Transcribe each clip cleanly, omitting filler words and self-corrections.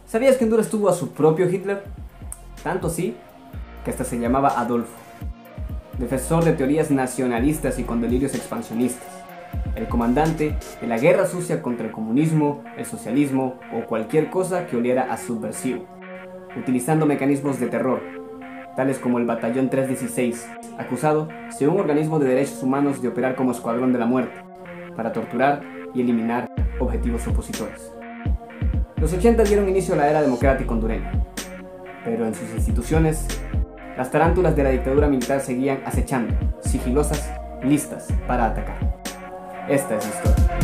¿Sabías que Honduras tuvo a su propio Hitler? Tanto así, que hasta se llamaba Adolfo. Defensor de teorías nacionalistas y con delirios expansionistas. El comandante de la guerra sucia contra el comunismo, el socialismo o cualquier cosa que oliera a subversivo. Utilizando mecanismos de terror, tales como el Batallón 316, acusado, según organismos de derechos humanos, de operar como escuadrón de la muerte, para torturar y eliminar objetivos opositores. Los 80 dieron inicio a la era democrática hondureña, pero en sus instituciones, las tarántulas de la dictadura militar seguían acechando, sigilosas, listas para atacar. Esta es la historia.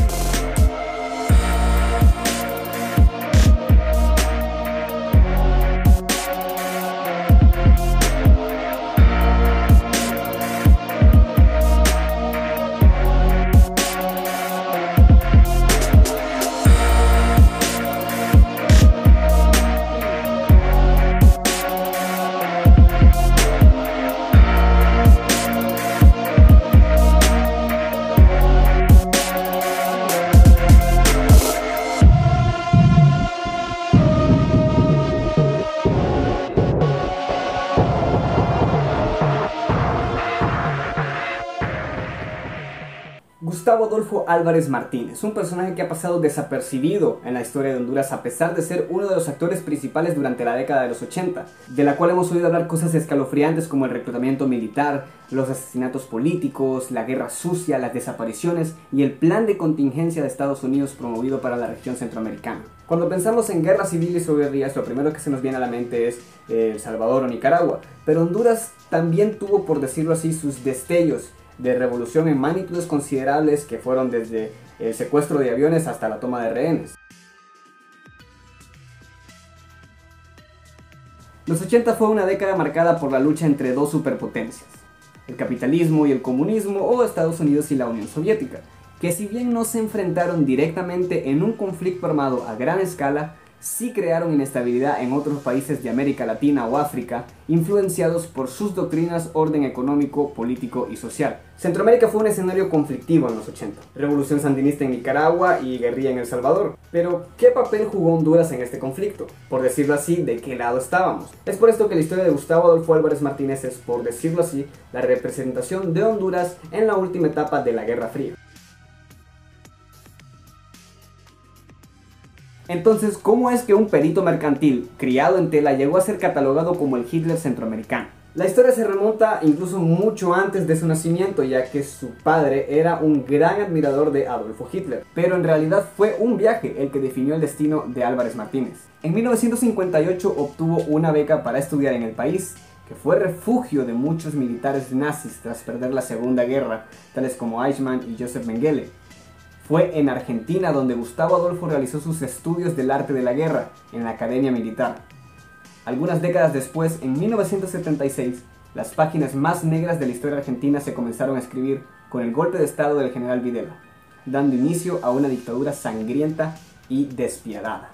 Gustavo Adolfo Álvarez Martínez, un personaje que ha pasado desapercibido en la historia de Honduras a pesar de ser uno de los actores principales durante la década de los 80, de la cual hemos oído hablar cosas escalofriantes como el reclutamiento militar, los asesinatos políticos, la guerra sucia, las desapariciones y el plan de contingencia de Estados Unidos promovido para la región centroamericana. Cuando pensamos en guerras civiles o guerrillas, lo primero que se nos viene a la mente es El Salvador o Nicaragua, pero Honduras también tuvo, por decirlo así, sus destellos de revolución en magnitudes considerables que fueron desde el secuestro de aviones hasta la toma de rehenes. Los 80 fue una década marcada por la lucha entre dos superpotencias, el capitalismo y el comunismo, o Estados Unidos y la Unión Soviética, que si bien no se enfrentaron directamente en un conflicto armado a gran escala, sí crearon inestabilidad en otros países de América Latina o África, influenciados por sus doctrinas, orden económico, político y social. Centroamérica fue un escenario conflictivo en los 80, revolución sandinista en Nicaragua y guerrilla en El Salvador. Pero, ¿qué papel jugó Honduras en este conflicto? Por decirlo así, ¿de qué lado estábamos? Es por esto que la historia de Gustavo Adolfo Álvarez Martínez es, por decirlo así, la representación de Honduras en la última etapa de la Guerra Fría. Entonces, ¿cómo es que un perito mercantil criado en Tela llegó a ser catalogado como el Hitler centroamericano? La historia se remonta incluso mucho antes de su nacimiento, ya que su padre era un gran admirador de Adolfo Hitler, pero en realidad fue un viaje el que definió el destino de Álvarez Martínez. En 1958 obtuvo una beca para estudiar en el país, que fue refugio de muchos militares nazis tras perder la Segunda Guerra, tales como Eichmann y Joseph Mengele. Fue en Argentina donde Gustavo Adolfo realizó sus estudios del arte de la guerra, en la Academia Militar. Algunas décadas después, en 1976, las páginas más negras de la historia argentina se comenzaron a escribir con el golpe de estado del general Videla, dando inicio a una dictadura sangrienta y despiadada.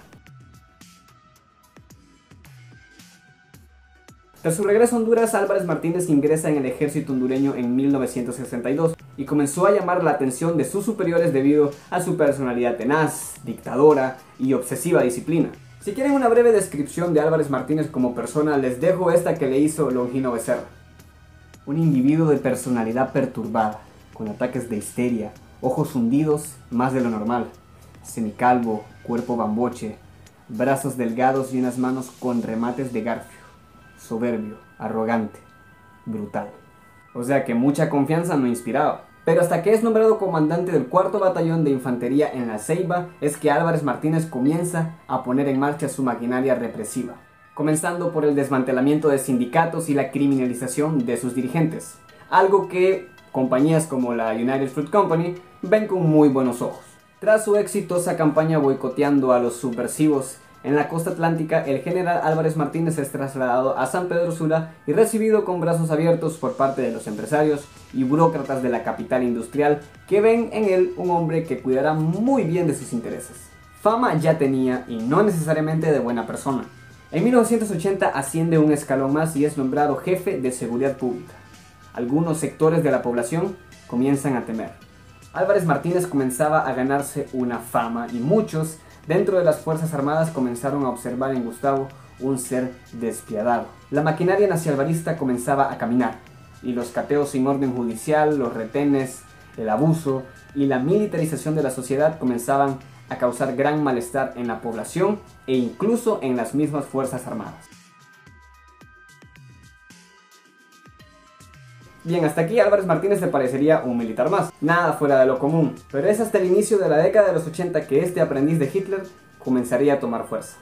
Tras su regreso a Honduras, Álvarez Martínez ingresa en el ejército hondureño en 1962 y comenzó a llamar la atención de sus superiores debido a su personalidad tenaz, dictadora y obsesiva disciplina. Si quieren una breve descripción de Álvarez Martínez como persona, les dejo esta que le hizo Longino Becerra. Un individuo de personalidad perturbada, con ataques de histeria, ojos hundidos más de lo normal, semicalvo, cuerpo bamboche, brazos delgados y unas manos con remates de garfio. Soberbio, arrogante, brutal. O sea que mucha confianza no inspiraba. Pero hasta que es nombrado comandante del 4º Batallón de Infantería en La Ceiba, es que Álvarez Martínez comienza a poner en marcha su maquinaria represiva, comenzando por el desmantelamiento de sindicatos y la criminalización de sus dirigentes, algo que compañías como la United Fruit Company ven con muy buenos ojos. Tras su exitosa campaña boicoteando a los subversivos en la costa atlántica, el general Álvarez Martínez es trasladado a San Pedro Sula y recibido con brazos abiertos por parte de los empresarios y burócratas de la capital industrial, que ven en él un hombre que cuidará muy bien de sus intereses. Fama ya tenía, y no necesariamente de buena persona. En 1980 asciende un escalón más y es nombrado jefe de seguridad pública. Algunos sectores de la población comienzan a temer. Álvarez Martínez comenzaba a ganarse una fama y muchos Dentro de las Fuerzas Armadas comenzaron a observar en Gustavo un ser despiadado. La maquinaria nacionalista comenzaba a caminar, y los cateos sin orden judicial, los retenes, el abuso y la militarización de la sociedad comenzaban a causar gran malestar en la población e incluso en las mismas Fuerzas Armadas. Bien, hasta aquí Álvarez Martínez le parecería un militar más, nada fuera de lo común, pero es hasta el inicio de la década de los 80 que este aprendiz de Hitler comenzaría a tomar fuerza.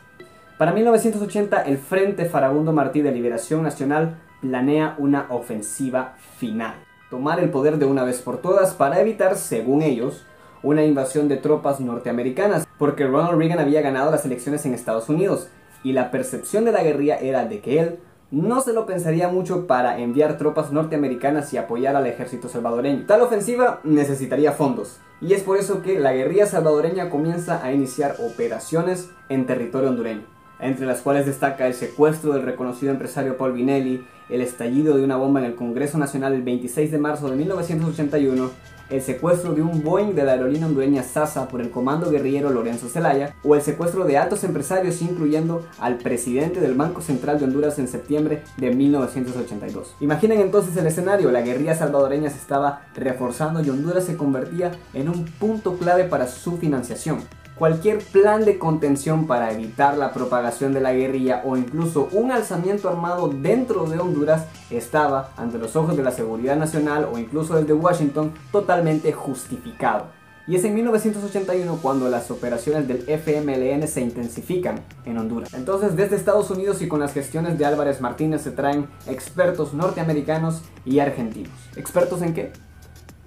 Para 1980, el Frente Farabundo Martí de Liberación Nacional planea una ofensiva final, tomar el poder de una vez por todas para evitar, según ellos, una invasión de tropas norteamericanas, porque Ronald Reagan había ganado las elecciones en Estados Unidos, y la percepción de la guerrilla era de que él no se lo pensaría mucho para enviar tropas norteamericanas y apoyar al ejército salvadoreño. Tal ofensiva necesitaría fondos, y es por eso que la guerrilla salvadoreña comienza a iniciar operaciones en territorio hondureño, entre las cuales destaca el secuestro del reconocido empresario Paul Vinelli, el estallido de una bomba en el Congreso Nacional el 26 de marzo de 1981, el secuestro de un Boeing de la aerolínea hondureña SASA por el comando guerrillero Lorenzo Zelaya, o el secuestro de altos empresarios incluyendo al presidente del Banco Central de Honduras en septiembre de 1982. Imaginen entonces el escenario: la guerrilla salvadoreña se estaba reforzando y Honduras se convertía en un punto clave para su financiación. Cualquier plan de contención para evitar la propagación de la guerrilla o incluso un alzamiento armado dentro de Honduras estaba, ante los ojos de la seguridad nacional o incluso desde Washington, totalmente justificado. Y es en 1981 cuando las operaciones del FMLN se intensifican en Honduras. Entonces, desde Estados Unidos y con las gestiones de Álvarez Martínez se traen expertos norteamericanos y argentinos. ¿Expertos en qué?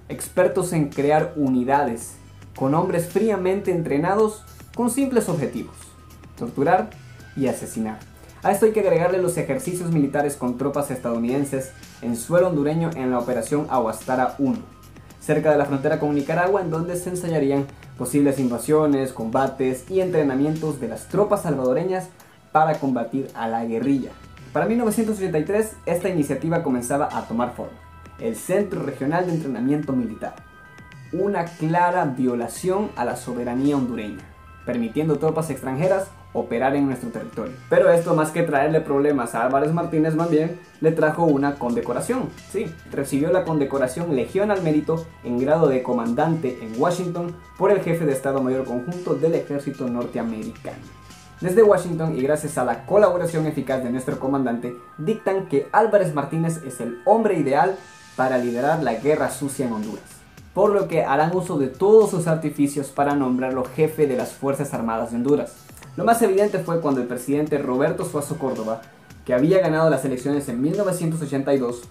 Expertos en crear unidades con hombres fríamente entrenados con simples objetivos: torturar y asesinar. A esto hay que agregarle los ejercicios militares con tropas estadounidenses en suelo hondureño en la operación Aguastara 1, cerca de la frontera con Nicaragua, en donde se ensayarían posibles invasiones, combates y entrenamientos de las tropas salvadoreñas para combatir a la guerrilla. Para 1983 esta iniciativa comenzaba a tomar forma: el Centro Regional de Entrenamiento Militar, una clara violación a la soberanía hondureña, permitiendo tropas extranjeras operar en nuestro territorio. Pero esto, más que traerle problemas a Álvarez Martínez, más bien le trajo una condecoración. Sí, recibió la condecoración Legión al Mérito en grado de comandante en Washington por el jefe de Estado Mayor Conjunto del Ejército Norteamericano. Desde Washington, y gracias a la colaboración eficaz de nuestro comandante, dictan que Álvarez Martínez es el hombre ideal para liderar la guerra sucia en Honduras, por lo que harán uso de todos sus artificios para nombrarlo jefe de las Fuerzas Armadas de Honduras. Lo más evidente fue cuando el presidente Roberto Suazo Córdoba, que había ganado las elecciones en 1982,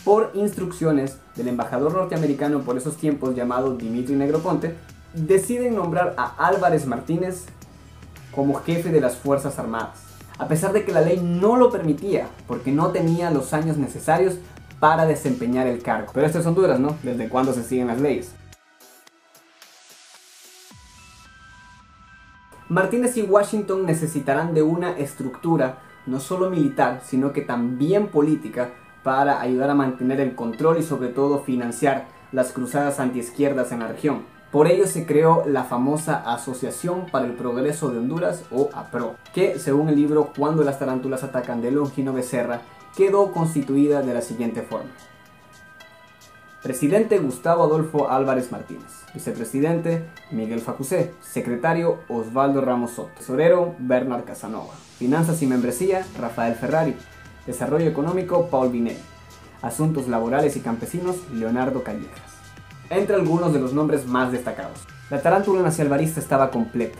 por instrucciones del embajador norteamericano por esos tiempos llamado Dimitri Negroponte, deciden nombrar a Álvarez Martínez como jefe de las Fuerzas Armadas, a pesar de que la ley no lo permitía, porque no tenía los años necesarios para desempeñar el cargo. Pero esto es Honduras, ¿no? ¿Desde cuándo se siguen las leyes? Martínez y Washington necesitarán de una estructura no solo militar, sino que también política, para ayudar a mantener el control y sobre todo financiar las cruzadas antiizquierdas en la región. Por ello se creó la famosa Asociación para el Progreso de Honduras, o APRO, que según el libro Cuando las tarántulas atacan de Longino Becerra, quedó constituida de la siguiente forma: presidente Gustavo Adolfo Álvarez Martínez, vicepresidente Miguel Facusé, secretario Osvaldo Ramos Soto, tesorero Bernard Casanova, finanzas y membresía Rafael Ferrari, desarrollo económico Paul Vinelli, asuntos laborales y campesinos Leonardo Callejas, entre algunos de los nombres más destacados. La tarántula nacionalista estaba completa,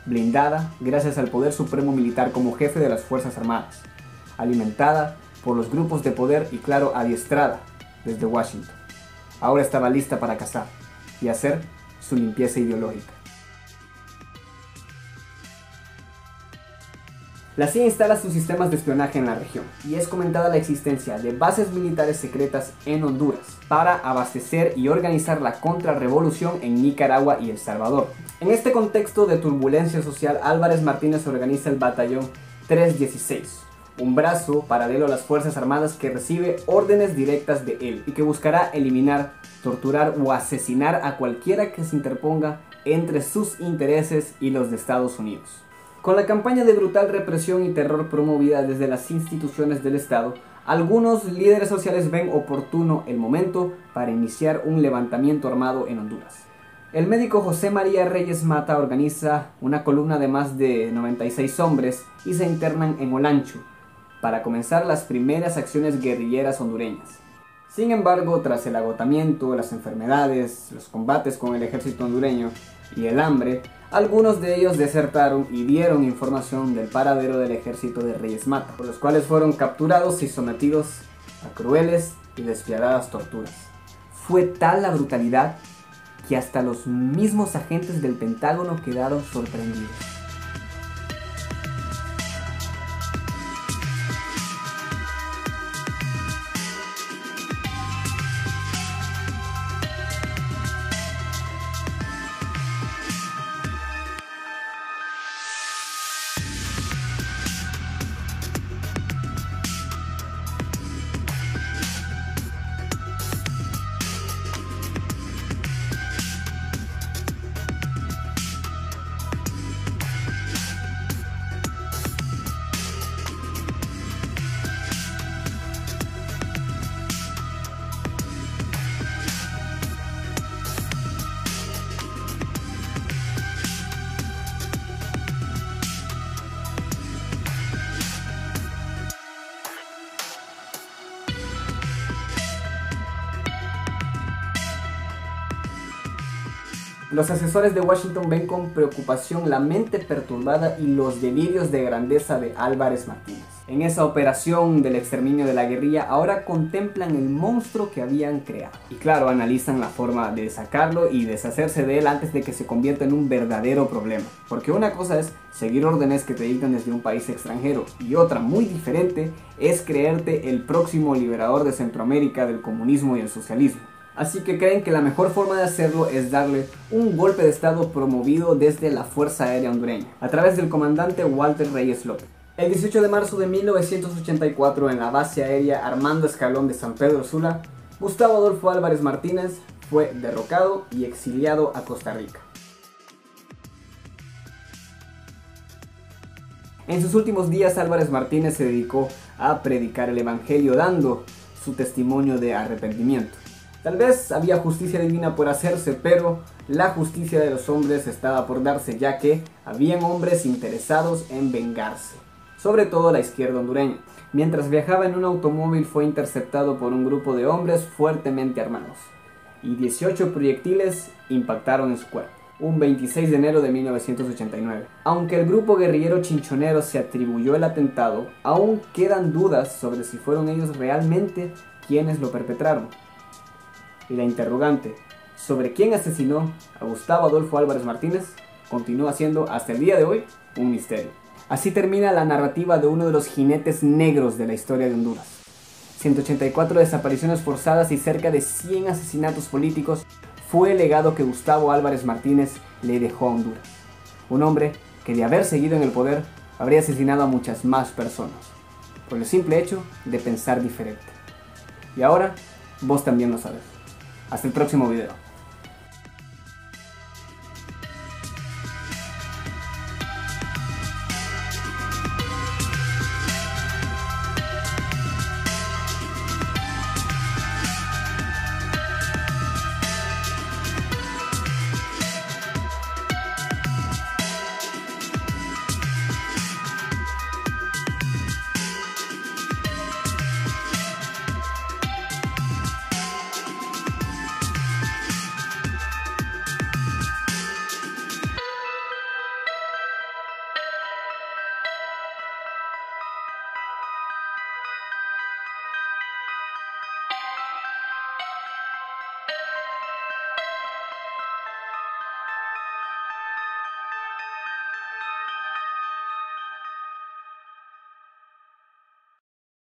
blindada gracias al poder supremo militar como jefe de las Fuerzas Armadas, alimentada por los grupos de poder y claro, adiestrada desde Washington. Ahora estaba lista para cazar y hacer su limpieza ideológica. La CIA instala sus sistemas de espionaje en la región y es comentada la existencia de bases militares secretas en Honduras para abastecer y organizar la contrarrevolución en Nicaragua y El Salvador. En este contexto de turbulencia social, Álvarez Martínez organiza el batallón 316, un brazo paralelo a las Fuerzas Armadas que recibe órdenes directas de él y que buscará eliminar, torturar o asesinar a cualquiera que se interponga entre sus intereses y los de Estados Unidos. Con la campaña de brutal represión y terror promovida desde las instituciones del Estado, algunos líderes sociales ven oportuno el momento para iniciar un levantamiento armado en Honduras. El médico José María Reyes Mata organiza una columna de más de 96 hombres y se internan en Olancho para comenzar las primeras acciones guerrilleras hondureñas. Sin embargo, tras el agotamiento, las enfermedades, los combates con el ejército hondureño y el hambre, algunos de ellos desertaron y dieron información del paradero del ejército de Reyes Mata, por los cuales fueron capturados y sometidos a crueles y despiadadas torturas. Fue tal la brutalidad que hasta los mismos agentes del Pentágono quedaron sorprendidos. Los asesores de Washington ven con preocupación la mente perturbada y los delirios de grandeza de Álvarez Martínez. En esa operación del exterminio de la guerrilla, ahora contemplan el monstruo que habían creado. Y claro, analizan la forma de sacarlo y deshacerse de él antes de que se convierta en un verdadero problema. Porque una cosa es seguir órdenes que te dictan desde un país extranjero, y otra muy diferente es creerte el próximo liberador de Centroamérica del comunismo y el socialismo. Así que creen que la mejor forma de hacerlo es darle un golpe de estado promovido desde la Fuerza Aérea Hondureña, a través del comandante Walter Reyes López. El 18 de marzo de 1984, en la base aérea Armando Escalón de San Pedro Sula, Gustavo Adolfo Álvarez Martínez fue derrocado y exiliado a Costa Rica. En sus últimos días, Álvarez Martínez se dedicó a predicar el Evangelio, dando su testimonio de arrepentimiento. Tal vez había justicia divina por hacerse, pero la justicia de los hombres estaba por darse, ya que habían hombres interesados en vengarse, sobre todo la izquierda hondureña. Mientras viajaba en un automóvil, fue interceptado por un grupo de hombres fuertemente armados, y 18 proyectiles impactaron en su cuerpo, un 26 de enero de 1989. Aunque el grupo guerrillero chinchonero se atribuyó el atentado, aún quedan dudas sobre si fueron ellos realmente quienes lo perpetraron. Y la interrogante sobre quién asesinó a Gustavo Adolfo Álvarez Martínez continúa siendo hasta el día de hoy un misterio. Así termina la narrativa de uno de los jinetes negros de la historia de Honduras. 184 desapariciones forzadas y cerca de 100 asesinatos políticos fue el legado que Gustavo Álvarez Martínez le dejó a Honduras. Un hombre que, de haber seguido en el poder, habría asesinado a muchas más personas, por el simple hecho de pensar diferente. Y ahora, vos también lo sabes. Hasta el próximo video.